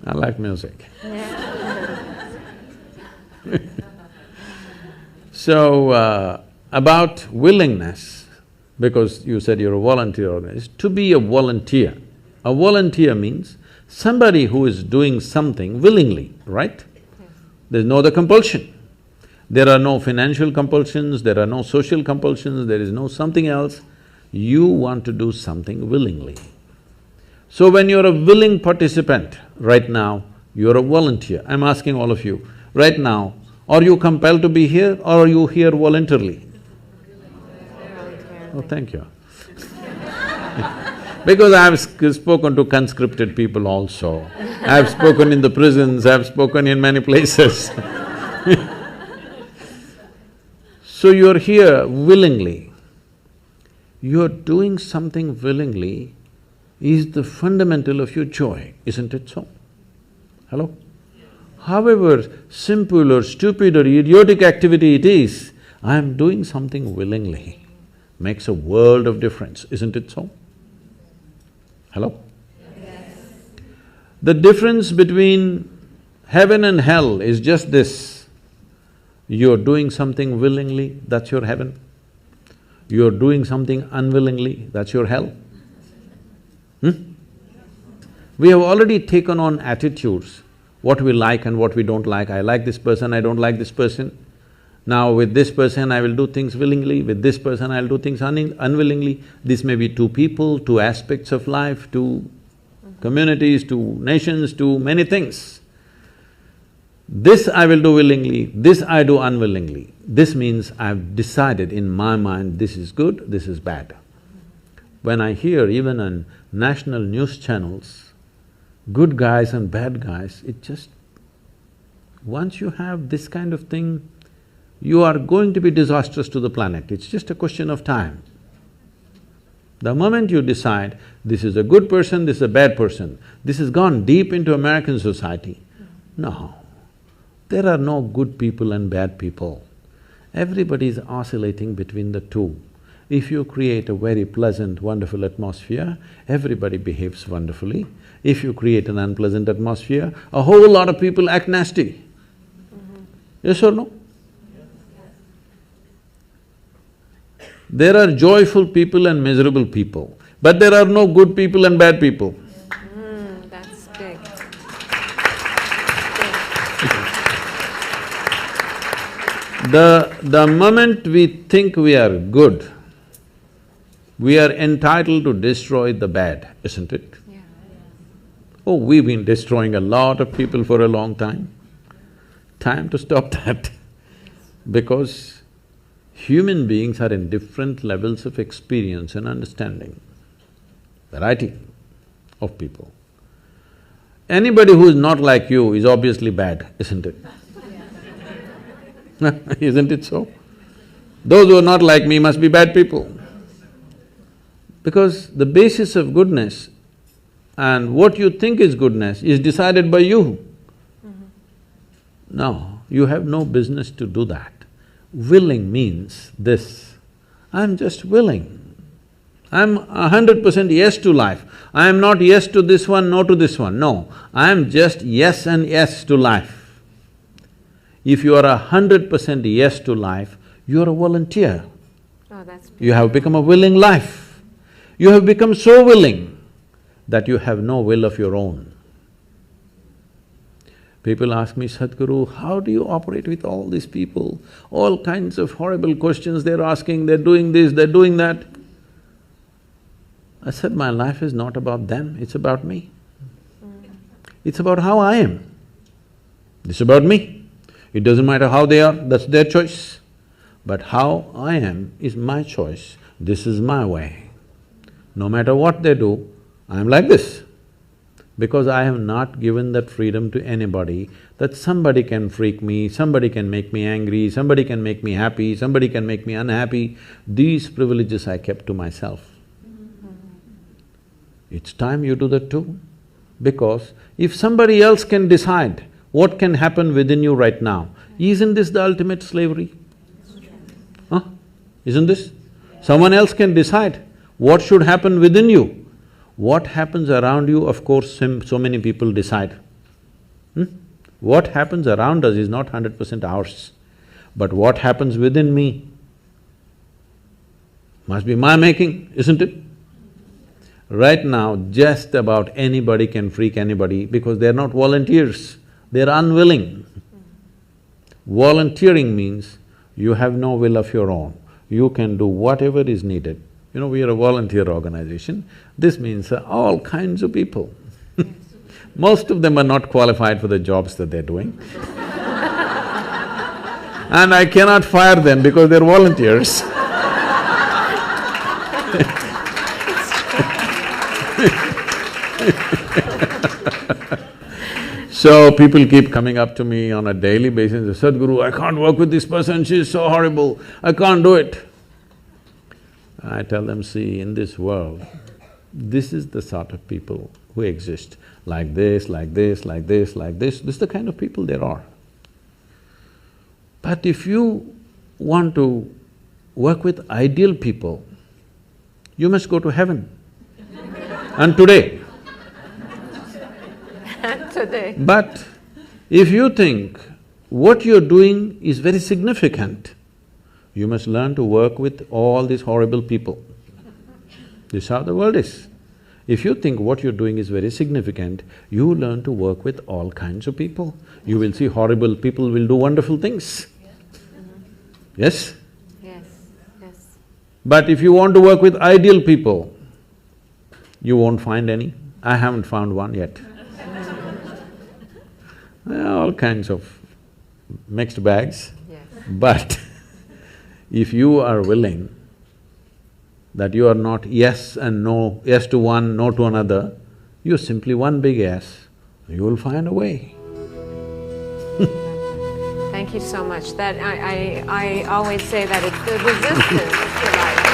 I like music. So, about willingness, because you said you're a volunteer organization, to be a volunteer means somebody who is doing something willingly, right? There's no other compulsion. There are no financial compulsions, there are no social compulsions, there is no something else. You want to do something willingly. So when you're a willing participant, right now, you're a volunteer. I'm asking all of you, right now, are you compelled to be here or are you here voluntarily? Oh, thank you. Because I've spoken to conscripted people also, I've spoken in the prisons, I've spoken in many places. So you're here willingly. You're doing something willingly is the fundamental of your joy, isn't it so? Hello? However simple or stupid or idiotic activity it is, I'm doing something willingly, makes a world of difference, isn't it so? Hello? Yes. The difference between heaven and hell is just this. You're doing something willingly, that's your heaven. You're doing something unwillingly, that's your hell. We have already taken on attitudes, what we like and what we don't like. I like this person, I don't like this person. Now with this person I will do things willingly, with this person I'll do things unwillingly. This may be two people, two aspects of life, two communities, two nations, two many things. This I will do willingly, this I do unwillingly. This means I've decided in my mind, this is good, this is bad. When I hear even on national news channels, good guys and bad guys, it just… once you have this kind of thing, you are going to be disastrous to the planet, it's just a question of time. The moment you decide, this is a good person, this is a bad person, this has gone deep into American society. No, there are no good people and bad people. Everybody is oscillating between the two. If you create a very pleasant, wonderful atmosphere, everybody behaves wonderfully. If you create an unpleasant atmosphere, a whole lot of people act nasty. Yes or no? There are joyful people and miserable people, but there are no good people and bad people. That's big. The moment we think we are good, we are entitled to destroy the bad, isn't it? Yeah. Oh, we've been destroying a lot of people for a long time. Time to stop that. Because human beings are in different levels of experience and understanding, variety of people. Anybody who is not like you is obviously bad, isn't it? Isn't it so? Those who are not like me must be bad people. Because the basis of goodness and what you think is goodness is decided by you. No, you have no business to do that. Willing means this, I'm just willing. I'm 100% yes to life. I am not yes to this one, no to this one, no. I am just yes and yes to life. If you are 100% yes to life, you are a volunteer. Oh, that's You have become a willing life. You have become so willing that you have no will of your own. People ask me, Sadhguru, how do you operate with all these people? All kinds of horrible questions they're asking, they're doing this, they're doing that. I said, my life is not about them, it's about me. It's about how I am. It's about me. It doesn't matter how they are, that's their choice. But how I am is my choice, this is my way. No matter what they do, I'm like this. Because I have not given that freedom to anybody that somebody can freak me, somebody can make me angry, somebody can make me happy, somebody can make me unhappy. These privileges I kept to myself. It's time you do that too. Because if somebody else can decide what can happen within you right now, isn't this the ultimate slavery? Huh? Isn't this? Someone else can decide what should happen within you. What happens around you, of course, so many people decide. What happens around us is not 100% ours, but what happens within me must be my making, isn't it? Right now, just about anybody can freak anybody because they're not volunteers, they're unwilling. Volunteering means you have no will of your own, you can do whatever is needed. You know, we are a volunteer organization, this means all kinds of people. Most of them are not qualified for the jobs that they're doing. And I cannot fire them because they're volunteers. So people keep coming up to me on a daily basis, Sadhguru, I can't work with this person, she's so horrible, I can't do it. I tell them, see, in this world, this is the sort of people who exist, like this, like this, like this, like this is the kind of people there are. But if you want to work with ideal people, you must go to heaven. And today. Today. But if you think what you're doing is very significant, you must learn to work with all these horrible people. This is how the world is. If you think what you're doing is very significant, you learn to work with all kinds of people. You will see horrible people will do wonderful things. Yes? Yes, yes. But if you want to work with ideal people, you won't find any. I haven't found one yet. All kinds of mixed bags. Yes. But if you are willing that you are not yes and no, yes to one, no to another, you're simply one big yes, you will find a way. Thank you so much. That I always say that it's the resistance to life.